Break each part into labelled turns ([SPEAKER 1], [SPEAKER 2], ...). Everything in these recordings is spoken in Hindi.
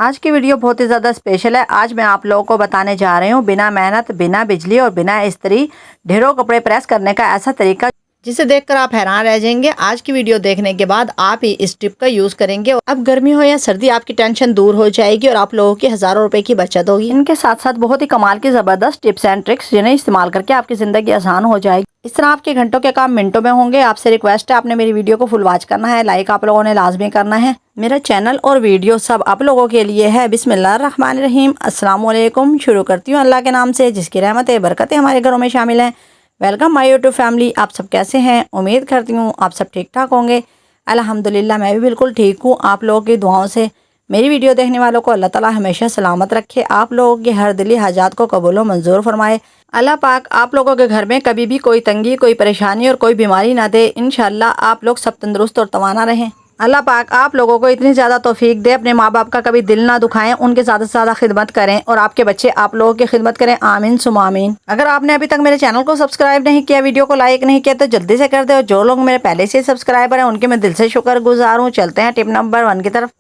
[SPEAKER 1] आज की वीडियो बहुत ही ज़्यादा स्पेशल है। आज मैं आप लोगों को बताने जा रही हूँ बिना मेहनत, बिना बिजली और बिना इस्त्री ढेरों कपड़े प्रेस करने का ऐसा तरीका जिसे देखकर आप हैरान रह जाएंगे। आज की वीडियो देखने के बाद आप ही इस टिप का यूज करेंगे। अब गर्मी हो या सर्दी, आपकी टेंशन दूर हो जाएगी और आप लोगों की हजारों रुपए की बचत होगी। इनके साथ साथ बहुत ही कमाल की जबरदस्त टिप्स एंड ट्रिक्स जिन्हें इस्तेमाल करके आपकी जिंदगी आसान हो जाएगी। इस तरह आपके घंटों के काम मिनटों में होंगे। आपसे रिक्वेस्ट है, आपने मेरी वीडियो को फुल वॉच करना है, लाइक आप लोगों ने लाजमी करना है। मेरा चैनल और वीडियो सब आप लोगों के लिए है। बिस्मिल्लाहिर्रहमानिर्रहीम, अस्सलाम वालेकुम। शुरू करती हूँ अल्लाह के नाम से जिसकी रहमतें बरकतें हमारे घरों में शामिल हैं। Welcome my YouTube family. आप सब कैसे हैं? उम्मीद करती हूँ आप सब ठीक ठाक होंगे। अल्हम्दुलिल्लाह मैं भी बिल्कुल ठीक हूँ। आप लोगों की दुआओं से मेरी वीडियो देखने वालों को अल्लाह ताला हमेशा सलामत रखे, आप लोगों की हर दिली हाजात को कबूल व मंजूर फरमाए। अल्लाह पाक आप लोगों के घर में कभी भी कोई तंगी, कोई परेशानी और कोई बीमारी ना दे। इंशाल्लाह आप लोग सब तंदुरुस्त और तवाना रहें। अल्लाह पाक आप लोगों को इतनी ज़्यादा तौफीक दे, अपने माँ बाप का कभी दिल ना दुखाएं, उनके ज़्यादा से ज़्यादा खिदमत करें और आपके बच्चे आप लोगों की खिदमत करें। आमीन सुम आमीन। अगर आपने अभी तक मेरे चैनल को सब्सक्राइब नहीं किया, वीडियो को लाइक नहीं किया तो जल्दी से कर दे। और जो लोग मेरे पहले से सब्सक्राइबर हैं उनके मैं दिल से शुक्रगुजार हूँ। चलते हैं टिप नंबर 1 की तरफ।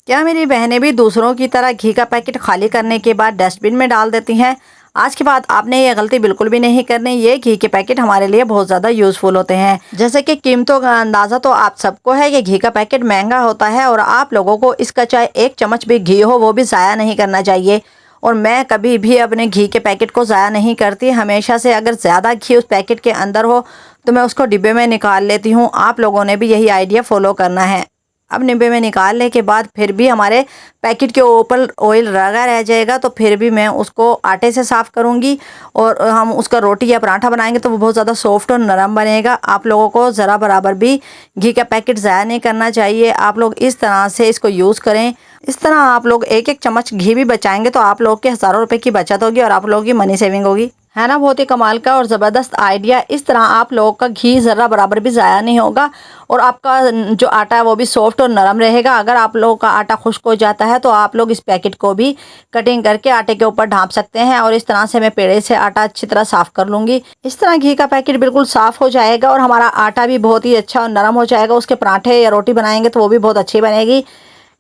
[SPEAKER 1] क्या मेरी बहनें भी दूसरों की तरह घी का पैकेट खाली करने के बाद डस्टबिन में डाल देती हैं? आज के बाद आपने ये गलती बिल्कुल भी नहीं करनी। ये घी के पैकेट हमारे लिए बहुत ज़्यादा यूज़फुल होते हैं। जैसे कि कीमतों का अंदाज़ा तो आप सबको है कि घी का पैकेट महंगा होता है और आप लोगों को इसका चाहे एक चम्मच भी घी हो वो भी ज़ाया नहीं करना चाहिए। और मैं कभी भी अपने घी के पैकेट को ज़ाया नहीं करती। हमेशा से अगर ज़्यादा घी उस पैकेट के अंदर हो तो मैं उसको डिब्बे में निकाल लेती हूँ। आप लोगों ने भी यही आइडिया फॉलो करना है। अब डिब्बे में निकालने के बाद फिर भी हमारे पैकेट के ऊपर ऑयल लगा रह जाएगा तो फिर भी मैं उसको आटे से साफ़ करूँगी और हम उसका रोटी या पराठा बनाएंगे तो वो बहुत ज़्यादा सॉफ्ट और नरम बनेगा। आप लोगों को ज़रा बराबर भी घी का पैकेट ज़ाया नहीं करना चाहिए। आप लोग इस तरह से इसको यूज़ करें। इस तरह आप लोग एक एक चम्मच घी भी बचाएंगे तो आप लोग के हज़ारों रुपए की बचत होगी और आप लोगों की मनी सेविंग होगी। है ना बहुत ही कमाल का और ज़बरदस्त आइडिया। इस तरह आप लोगों का घी ज़रा बराबर भी ज़ाया नहीं होगा और आपका जो आटा है वो भी सॉफ्ट और नरम रहेगा। अगर आप लोगों का आटा खुश्क हो जाता है तो आप लोग इस पैकेट को भी कटिंग करके आटे के ऊपर ढाँप सकते हैं। और इस तरह से मैं पेड़े से आटा अच्छी तरह साफ़ कर लूँगी। इस तरह घी का पैकेट बिल्कुल साफ़ हो जाएगा और हमारा आटा भी बहुत ही अच्छा और नरम हो जाएगा। उसके पराठे या रोटी बनाएंगे तो वो भी बहुत अच्छी बनेगी।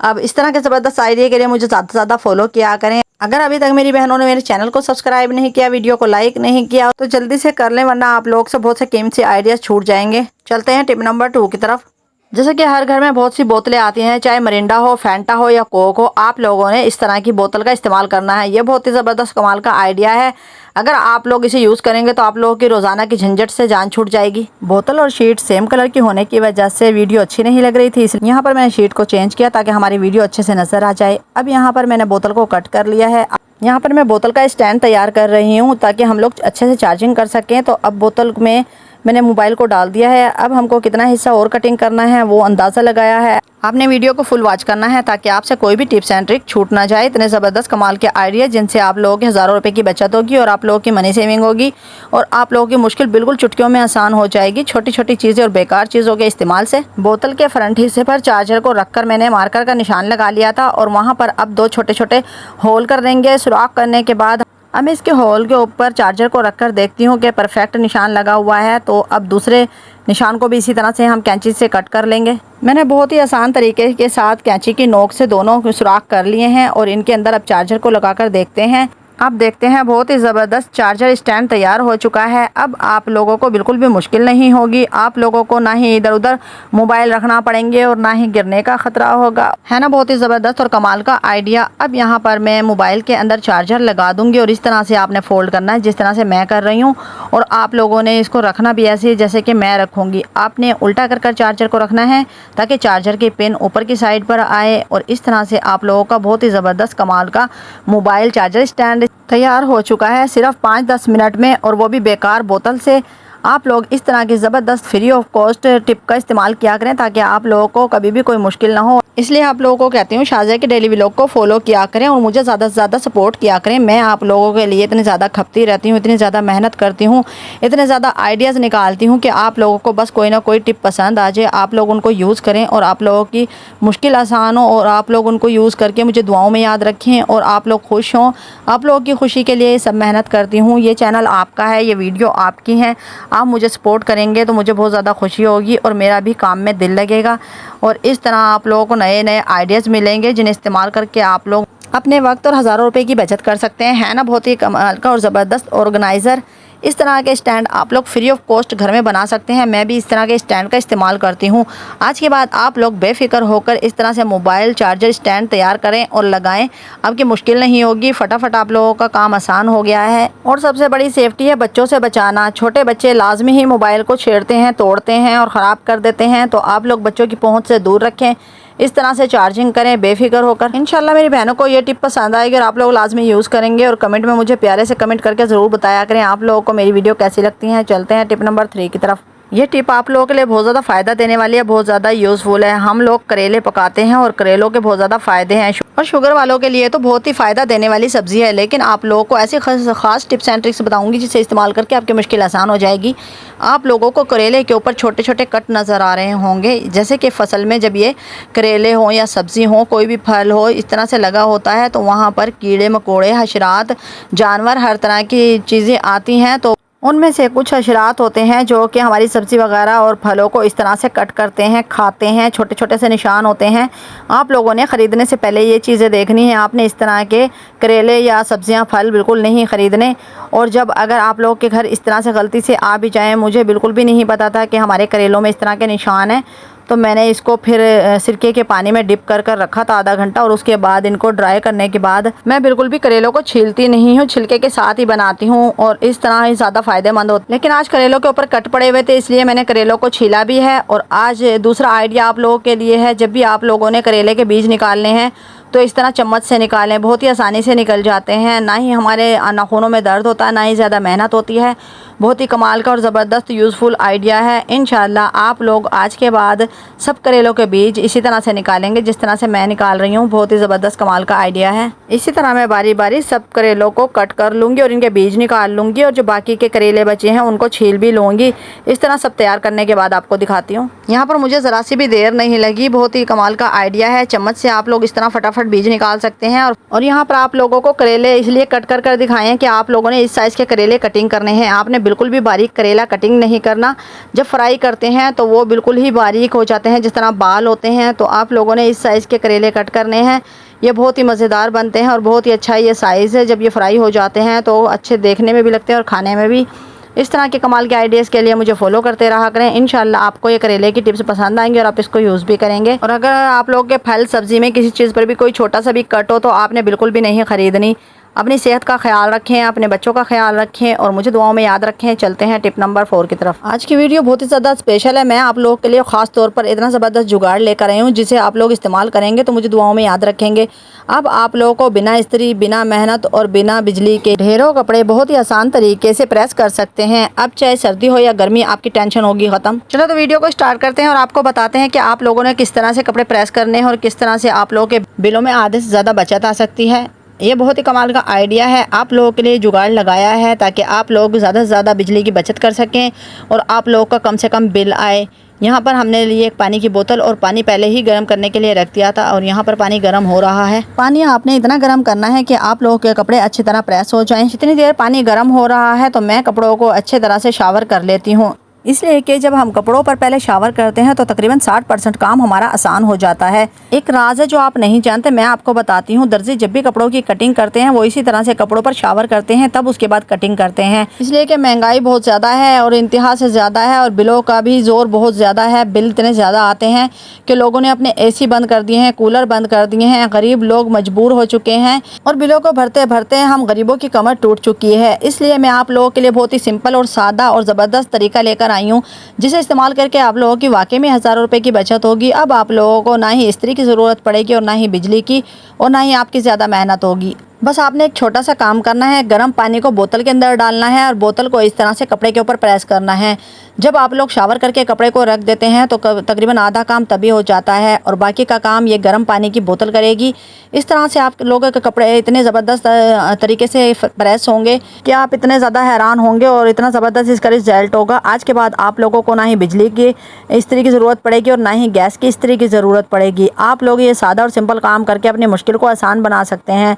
[SPEAKER 1] अब इस तरह के ज़बरदस्त आइडिया के लिए मुझे ज़्यादा से ज़्यादा फॉलो किया करें। अगर अभी तक मेरी बहनों ने मेरे चैनल को सब्सक्राइब नहीं किया, वीडियो को लाइक नहीं किया तो जल्दी से कर लें, वरना आप लोग से बहुत से कीमती आइडियाज़ छूट जाएंगे। चलते हैं टिप नंबर 2 की तरफ। जैसे कि हर घर में बहुत सी बोतलें आती हैं, चाहे मरिंडा हो, फैंटा हो या कोक हो। आप लोगों ने इस तरह की बोतल का इस्तेमाल करना है। ये बहुत ही ज़बरदस्त कमाल का आइडिया है। अगर आप लोग इसे यूज़ करेंगे तो आप लोगों की रोज़ाना की झंझट से जान छूट जाएगी। बोतल और शीट सेम कलर की होने की वजह से वीडियो अच्छी नहीं लग रही थी, इसलिए यहाँ पर मैंने शीट को चेंज किया ताकि हमारी वीडियो अच्छे से नज़र आ जाए। अब यहाँ पर मैंने बोतल को कट कर लिया है। यहाँ पर मैं बोतल का स्टैंड तैयार कर रही हूँ ताकि हम लोग अच्छे से चार्जिंग कर सकें। तो अब बोतल में मैंने मोबाइल को डाल दिया है। अब हमको कितना हिस्सा और कटिंग करना है वो अंदाज़ा लगाया है। आपने वीडियो को फुल वॉच करना है ताकि आपसे कोई भी टिप्स एंड ट्रिक छूट ना जाए। इतने ज़बरदस्त कमाल के आइडिया जिनसे आप लोगों के हज़ारों रुपए की बचत होगी और आप लोगों की मनी सेविंग होगी और आप लोगों की मुश्किल बिल्कुल चुटकियों में आसान हो जाएगी। छोटी छोटी चीज़ें और बेकार चीज़ों के इस्तेमाल से। बोतल के फ्रंट हिस्से पर चार्जर को रखकर मैंने मार्कर का निशान लगा लिया था और वहाँ पर अब 2 छोटे छोटे होल कर देंगे। सुराख करने के बाद अब मैं इसके होल के ऊपर चार्जर को रखकर देखती हूँ कि परफेक्ट निशान लगा हुआ है। तो अब दूसरे निशान को भी इसी तरह से हम कैंची से कट कर लेंगे। मैंने बहुत ही आसान तरीके के साथ कैंची की नोक से दोनों सुराख कर लिए हैं और इनके अंदर अब चार्जर को लगाकर देखते हैं। अब देखते हैं बहुत ही ज़बरदस्त चार्जर स्टैंड तैयार हो चुका है। अब आप लोगों को बिल्कुल भी मुश्किल नहीं होगी। आप लोगों को ना ही इधर उधर मोबाइल रखना पड़ेंगे और ना ही गिरने का ख़तरा होगा। है ना बहुत ही ज़बरदस्त और कमाल का आइडिया। अब यहाँ पर मैं मोबाइल के अंदर चार्जर लगा दूँगी और इस तरह से आपने फ़ोल्ड करना है जिस तरह से मैं कर रही हूँ। और आप लोगों ने इसको रखना भी ऐसे जैसे कि मैं रखूँगी। आपने उल्टा कर चार्जर को रखना है ताकि चार्जर की पिन ऊपर की साइड पर आए। और इस तरह से आप लोगों का बहुत ही ज़बरदस्त कमाल का मोबाइल चार्जर स्टैंड तैयार हो चुका है सिर्फ 5-10 मिनट में, और वो भी बेकार बोतल से। आप लोग इस तरह की ज़बरदस्त फ्री ऑफ कॉस्ट टिप का इस्तेमाल किया करें ताकि आप लोगों को कभी भी कोई मुश्किल ना हो। इसलिए आप लोगों को कहती हूँ शाज़ा के डेली व्लॉग को फॉलो किया करें और मुझे ज़्यादा से ज़्यादा सपोर्ट किया करें। मैं आप लोगों के लिए इतनी ज़्यादा खपती रहती हूँ, इतनी ज़्यादा मेहनत करती हूँ, इतने ज़्यादा आइडियाज़ निकालती हूँ कि आप लोगों को बस कोई ना कोई टिप पसंद आ जाए, आप लोग उनको यूज़ करें और आप लोगों की मुश्किल आसान हो और आप लोग उनको यूज़ करके मुझे दुआओं में याद रखें और आप लोग खुश हों। आप लोगों की खुशी के लिए सब मेहनत करती हूँ। ये चैनल आपका है, ये वीडियो आपकी है। आप मुझे सपोर्ट करेंगे तो मुझे बहुत ज़्यादा खुशी होगी और मेरा भी काम में दिल लगेगा। और इस तरह आप लोगों को नए नए आइडियाज़ मिलेंगे जिन्हें इस्तेमाल करके आप लोग अपने वक्त और हज़ारों रुपए की बचत कर सकते हैं। है ना बहुत ही कमाल का और ज़बरदस्त ऑर्गेनाइज़र। इस तरह के स्टैंड आप लोग फ्री ऑफ कॉस्ट घर में बना सकते हैं। मैं भी इस तरह के स्टैंड का इस्तेमाल करती हूँ। आज के बाद आप लोग बेफिक्र होकर इस तरह से मोबाइल चार्जर स्टैंड तैयार करें और लगाएं। अब की मुश्किल नहीं होगी, फटाफट आप लोगों का काम आसान हो गया है। और सबसे बड़ी सेफ्टी है बच्चों से बचाना। छोटे बच्चे लाजमी ही मोबाइल को छेड़ते हैं, तोड़ते हैं और ख़राब कर देते हैं, तो आप लोग बच्चों की पहुँच से दूर रखें। इस तरह से चार्जिंग करें बेफिक्र होकर। इंशाल्लाह मेरी बहनों को ये टिप पसंद आएगी और आप लोग लाजमी यूज़ करेंगे। और कमेंट में मुझे प्यारे से कमेंट करके ज़रूर बताया करें आप लोगों को मेरी वीडियो कैसी लगती हैं। चलते हैं टिप नंबर 3 की तरफ। ये टिप आप लोगों के लिए बहुत ज़्यादा फ़ायदा देने वाली है, बहुत ज़्यादा यूज़फुल है। हम लोग करेले पकाते हैं और करेलों के बहुत ज़्यादा फ़ायदे हैं और शुगर वालों के लिए तो बहुत ही फ़ायदा देने वाली सब्ज़ी है। लेकिन आप लोगों को ऐसी ख़ास टिप्स एंड ट्रिक्स बताऊंगी जिसे इस्तेमाल करके आपकी मुश्किल आसान हो जाएगी। आप लोगों को करेले के ऊपर छोटे छोटे कट नज़र आ रहे होंगे, जैसे कि फसल में जब ये करेले हों या सब्ज़ी हो, कोई भी फल हो, इस तरह से लगा होता है तो वहाँ पर कीड़े मकोड़े, हशरात, जानवर, हर तरह की चीज़ें आती हैं। तो उनमें से कुछ हशरात होते हैं जो कि हमारी सब्ज़ी वगैरह और फलों को इस तरह से कट करते हैं, खाते हैं। छोटे छोटे से निशान होते हैं। आप लोगों ने ख़रीदने से पहले ये चीज़ें देखनी है। आपने इस तरह के करेले या सब्ज़ियां, फल बिल्कुल नहीं ख़रीदने। और जब अगर आप लोगों के घर इस तरह से गलती से आ भी जाएँ, मुझे बिल्कुल भी नहीं पता था कि हमारे करेलों में इस तरह के निशान हैं, तो मैंने इसको फिर सिरके के पानी में डिप कर रखा था आधा घंटा। और उसके बाद इनको ड्राई करने के बाद मैं बिल्कुल भी करेलों को छीलती नहीं हूँ, छिलके के साथ ही बनाती हूँ और इस तरह ही ज़्यादा फ़ायदेमंद होता है। लेकिन आज करेलों के ऊपर कट पड़े हुए थे, इसलिए मैंने करेलों को छीला भी है। और आज दूसरा आइडिया आप लोगों के लिए है, जब भी आप लोगों ने करेले के बीज निकालने हैं तो इस तरह चम्मच से निकालें, बहुत ही आसानी से निकल जाते हैं। ना ही हमारे नाखूनों में दर्द होता है, ना ही ज़्यादा मेहनत होती है। बहुत ही कमाल का और ज़बरदस्त यूज़फुल आइडिया है। इंशाल्लाह आप लोग आज के बाद सब करेलों के बीज इसी तरह से निकालेंगे जिस तरह से मैं निकाल रही हूँ। बहुत ही ज़बरदस्त कमाल का आइडिया है। इसी तरह मैं बारी बारी सब करेलों को कट कर लूँगी और इनके बीज निकाल लूँगी और जो बाकी के करेले बचे हैं उनको छील भी लूँगी। इस तरह सब तैयार करने के बाद आपको दिखाती हूँ। यहाँ पर मुझे ज़रा सी भी देर नहीं लगी। बहुत ही कमाल का आइडिया है। चम्मच से आप लोग इस तरह फटाफट बीज निकाल सकते हैं। और यहाँ पर आप लोगों को करेले इसलिए कट कर दिखाए हैं कि आप लोगों ने इस साइज़ के करेले कटिंग करने हैं। आपने बिल्कुल भी बारीक करेला कटिंग नहीं करना। जब फ्राई करते हैं तो वो बिल्कुल ही बारीक हो जाते हैं, जिस तरह बाल होते हैं। तो आप लोगों ने इस साइज़ के करेले कट करने हैं। ये बहुत ही मज़ेदार बनते हैं और बहुत ही अच्छा ये साइज़ है। जब ये फ्राई हो जाते हैं तो अच्छे देखने में भी लगते हैं और खाने में भी। इस तरह के कमाल के आइडियाज़ के लिए मुझे फॉलो करते रहा करें। इंशाल्लाह आपको ये करेले की टिप्स पसंद आएंगे और आप इसको यूज़ भी करेंगे। और अगर आप लोग के फल सब्ज़ी में किसी चीज़ पर भी कोई छोटा सा भी कट हो तो आपने बिल्कुल भी नहीं ख़रीदनी। अपनी सेहत का ख्याल रखें, अपने बच्चों का ख्याल रखें और मुझे दुआओं में याद रखें। चलते हैं टिप नंबर 4 की तरफ। आज की वीडियो बहुत ही ज़्यादा स्पेशल है। मैं आप लोगों के लिए ख़ास तौर पर इतना ज़बरदस्त जुगाड़ लेकर आई हूँ जिसे आप लोग इस्तेमाल करेंगे तो मुझे दुआओं में याद रखेंगे। अब आप लोगों को बिना इस्त्री, बिना मेहनत और बिना बिजली के ढेरों कपड़े बहुत ही आसान तरीके से प्रेस कर सकते हैं। अब चाहे सर्दी हो या गर्मी, आपकी टेंशन होगी ख़त्म। चलो तो वीडियो को स्टार्ट करते हैं और आपको बताते हैं कि आप लोगों ने किस तरह से कपड़े प्रेस करने हैं और किस तरह से आप लोगों के बिलों में आधे से ज़्यादा बचत आ सकती है। ये बहुत ही कमाल का आइडिया है। आप लोगों के लिए जुगाड़ लगाया है ताकि आप लोग ज़्यादा से ज़्यादा बिजली की बचत कर सकें और आप लोगों का कम से कम बिल आए। यहाँ पर हमने लिए एक पानी की बोतल और पानी पहले ही गर्म करने के लिए रख दिया था और यहाँ पर पानी गर्म हो रहा है। पानी आपने इतना गर्म करना है कि आप लोगों के कपड़े अच्छी तरह प्रेस हो जाएं। जितनी देर पानी गर्म हो रहा है तो मैं कपड़ों को अच्छे तरह से शावर कर लेती हूँ, इसलिए कि जब हम कपड़ों पर पहले शावर करते हैं तो तकरीबन 60% काम हमारा आसान हो जाता है। एक राज है जो आप नहीं जानते, मैं आपको बताती हूँ। दर्जी जब भी कपड़ों की कटिंग करते हैं वो इसी तरह से कपड़ों पर शावर करते हैं, तब उसके बाद कटिंग करते हैं। इसलिए कि महंगाई बहुत ज़्यादा है और इंतहा से ज़्यादा है और बिलों का भी ज़ोर बहुत ज़्यादा है। बिल इतने ज़्यादा आते हैं कि लोगों ने अपने AC बंद कर दिए हैं, कूलर बंद कर दिए हैं। गरीब लोग मजबूर हो चुके हैं और बिलों को भरते भरते हम गरीबों की कमर टूट चुकी है। इसलिए मैं आप लोगों के लिए बहुत ही सिंपल और सादा और ज़बरदस्त तरीका लेकर आई हूँ जिसे इस्तेमाल करके आप लोगों की वाकई में हज़ारों रुपए की बचत होगी। अब आप लोगों को ना ही इस्त्री की ज़रूरत पड़ेगी और ना ही बिजली की और ना ही आपकी ज़्यादा मेहनत होगी। बस आपने एक छोटा सा काम करना है, गर्म पानी को बोतल के अंदर डालना है और बोतल को इस तरह से कपड़े के ऊपर प्रेस करना है। जब आप लोग शावर करके कपड़े को रख देते हैं तो तकरीबन आधा काम तभी हो जाता है और बाकी का काम ये गर्म पानी की बोतल करेगी। इस तरह से आप लोगों के कपड़े इतने ज़बरदस्त तरीके से प्रेस होंगे कि आप इतने ज़्यादा हैरान होंगे और इतना ज़बरदस्त इसका रिजल्ट होगा। आज के बाद आप लोगों को ना ही बिजली की इस्त्री की ज़रूरत पड़ेगी और ना ही गैस की इस्त्री की ज़रूरत पड़ेगी। आप लोग ये सादा और सिंपल काम करके अपनी मुश्किल को आसान बना सकते हैं।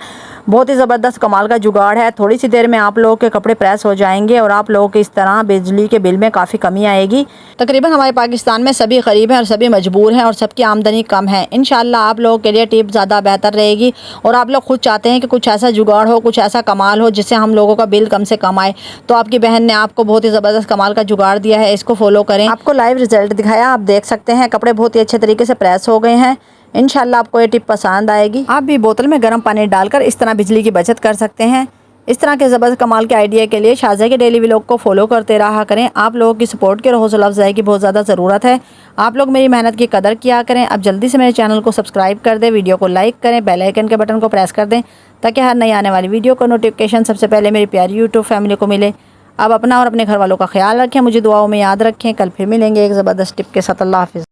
[SPEAKER 1] बहुत ही ज़बरदस्त कमाल का जुगाड़ है। थोड़ी सी देर में आप लोगों के कपड़े प्रेस हो जाएंगे और आप लोगों के इस तरह बिजली के बिल में काफ़ी कमी आएगी। तकरीबन हमारे पाकिस्तान में सभी गरीब हैं और सभी मजबूर हैं और सबकी आमदनी कम है। इंशाल्लाह आप लोगों के लिए टिप ज़्यादा बेहतर रहेगी और आप लोग खुद चाहते हैं कि कुछ ऐसा जुगाड़ हो, कुछ ऐसा कमाल हो जिससे हम लोगों का बिल कम से कम आए। तो आपकी बहन ने आपको बहुत ही ज़बरदस्त कमाल का जुगाड़ दिया है, इसको फॉलो करें। आपको लाइव रिजल्ट दिखाया, आप देख सकते हैं कपड़े बहुत ही अच्छे तरीके से प्रेस हो गए हैं। इंशाल्लाह आपको ये टिप पसंद आएगी। आप भी बोतल में गर्म पानी डालकर इस तरह बिजली की बचत कर सकते हैं। इस तरह के ज़बरदस्त कमाल के आइडिया के लिए शाज़ा के डेली व्लॉग को फॉलो करते रहा करें। आप लोगों की सपोर्ट की और हौसला अफजाई की बहुत ज़्यादा ज़रूरत है। आप लोग मेरी मेहनत की कदर किया करें। अब जल्दी से मेरे चैनल को सब्सक्राइब कर दें, वीडियो को लाइक करें, बेल आइकन के बटन को प्रेस कर दें ताकि हर नई आने वाली वीडियो का नोटिफिकेशन सबसे पहले मेरी प्यारी यूट्यूब फैमिली को मिले। अब अपना और अपने घर वालों का ख्याल रखें, मुझे दुआओं में याद रखें। कल फिर मिलेंगे एक ज़बरदस्त टिप के साथ। अल्लाह हाफ़िज़।